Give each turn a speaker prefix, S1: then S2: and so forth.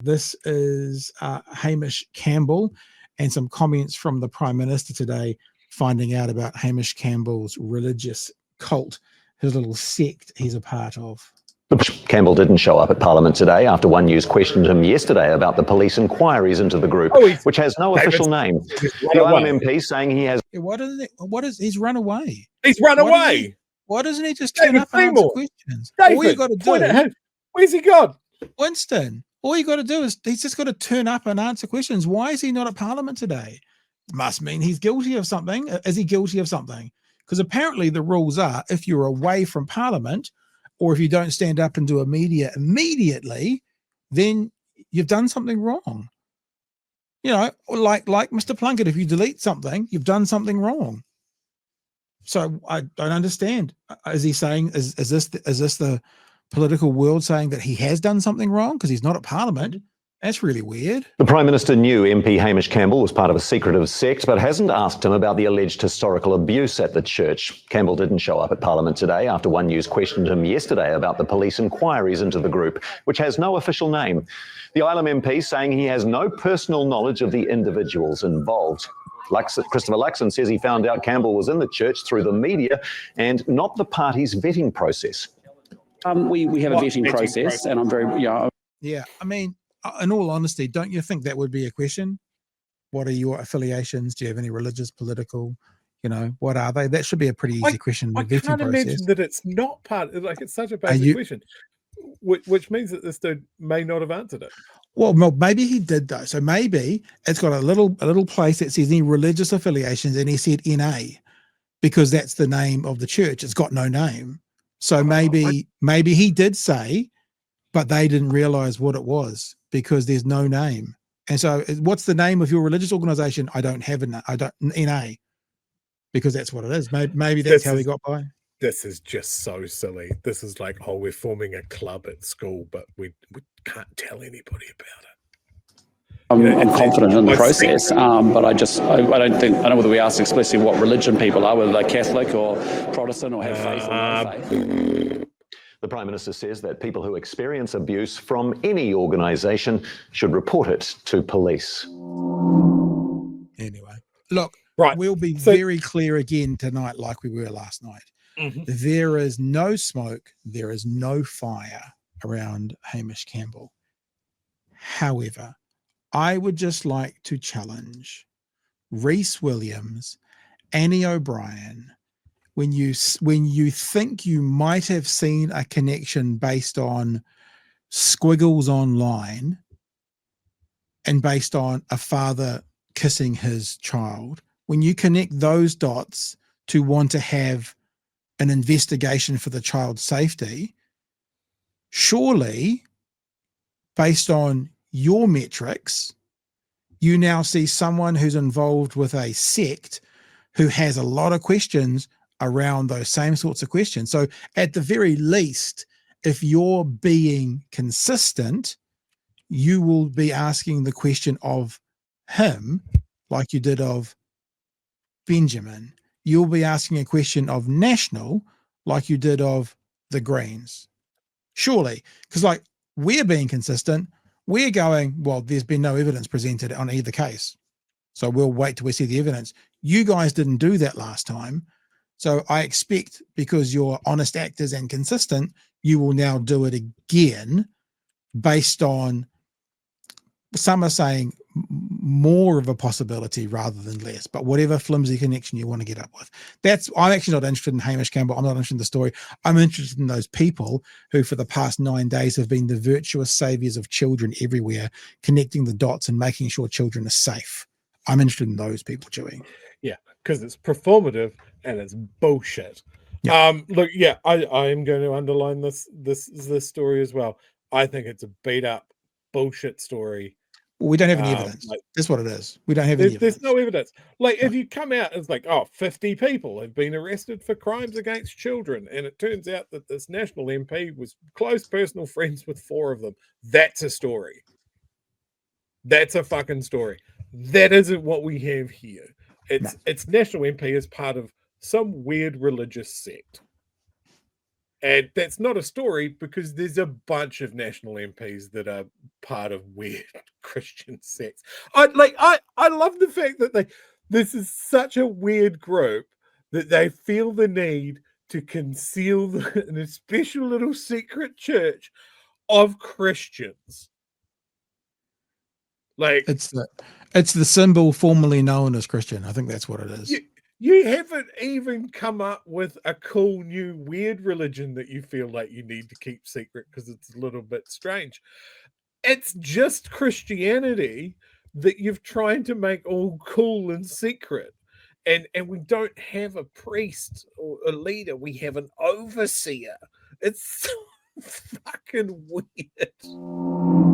S1: This is Hamish Campbell and some comments from the Prime Minister today, finding out about Hamish Campbell's religious cult, his little sect he's a part of.
S2: Campbell didn't show up at Parliament today after One News questioned him yesterday about the police inquiries into the group, which has no official name. The Island MP saying he has...
S1: He's run away.
S3: He's run away.
S1: Why doesn't he just turn up and answer questions?
S3: David,
S1: all you got to do...
S3: Where's he gone?
S1: Winston, all you got to do is he's just got to turn up and answer questions. Why is he not at Parliament today? Must mean he's guilty of something. Is he guilty of something? Because apparently the rules are if you're away from Parliament or if you don't stand up and do a media immediately, then you've done something wrong. You know, like Mr. Plunkett, if you delete something, you've done something wrong. So I don't understand. Is he saying, is this the political world saying that he has done something wrong because he's not at Parliament? That's really weird.
S2: The Prime Minister knew MP Hamish Campbell was part of a secretive sect, but hasn't asked him about the alleged historical abuse at the church. Campbell didn't show up at Parliament today after One News questioned him yesterday about the police inquiries into the group, which has no official name. The Island MP saying he has no personal knowledge of the individuals involved. Christopher Luxon says he found out Campbell was in the church through the media and not the party's vetting process.
S4: We have a vetting process, and I'm very...
S1: Yeah, I mean, in all honesty, don't you think that would be a question? What are your affiliations? Do you have any religious, political, what are they? That should be a pretty easy question.
S3: I can't imagine that it's not part, it's such a basic question, which means that this dude may not have answered it.
S1: Well, maybe he did though. So maybe it's got a little place that says any religious affiliations, and he said NA because that's the name of the church. It's got no name. So maybe he did say, but they didn't realize what it was because there's no name. And so what's the name of your religious organization? I don't have it. I don't, NA, because that's what it is. Maybe that's how he got by.
S3: This is just so silly. This is like, we're forming a club at school, but we can't tell anybody about it.
S4: I'm confident in the process, but I don't know whether we asked explicitly what religion people are, whether they're Catholic or Protestant or have faith or no faith.
S2: The Prime Minister says that people who experience abuse from any organisation should report it to police.
S1: Anyway, look,
S3: right.
S1: We'll be very clear again tonight like we were last night. Mm-hmm. There is no smoke, there is no fire around Hamish Campbell. However, I would just like to challenge Rhys Williams, Annie O'Brien, when you think you might have seen a connection based on squiggles online and based on a father kissing his child, when you connect those dots to want to have an investigation for the child's safety, surely, based on your metrics, you now see someone who's involved with a sect who has a lot of questions around those same sorts of questions. So at the very least, if you're being consistent, you will be asking the question of him like you did of Benjamin. You'll be asking a question of National like you did of the Greens. Surely, because we're being consistent, we're going, well, there's been no evidence presented on either case. So we'll wait till we see the evidence. You guys didn't do that last time. So I expect, because you're honest actors and consistent, you will now do it again based on, some are saying more of a possibility rather than less, but whatever flimsy connection you want to get up with. I'm actually not interested in Hamish Campbell. I'm not interested in the story. I'm interested in those people who for the past 9 days have been the virtuous saviors of children everywhere, connecting the dots and making sure children are safe. I'm interested in those people, Chewie.
S3: Yeah, because it's performative and it's bullshit.
S1: Yeah.
S3: Look, yeah, I am going to underline this story as well. I think it's a beat up bullshit story.
S1: We don't have any evidence. That's what it is. We don't have any evidence.
S3: There's no evidence. If you come out, it's 50 people have been arrested for crimes against children. And it turns out that this National MP was close personal friends with 4 of them. That's a story. That's a fucking story. That isn't what we have here. It's National MP as part of some weird religious sect. And that's not a story because there's a bunch of national MPs that are part of weird Christian sects. I love the fact that this is such a weird group that they feel the need to conceal in a special little secret church of Christians. Like
S1: It's the symbol formerly known as Christian. I think that's what it is.
S3: You haven't even come up with a cool new weird religion that you feel like you need to keep secret because it's a little bit strange. It's just Christianity that you've tried to make all cool and secret. And we don't have a priest or a leader. We have an overseer. It's so fucking weird.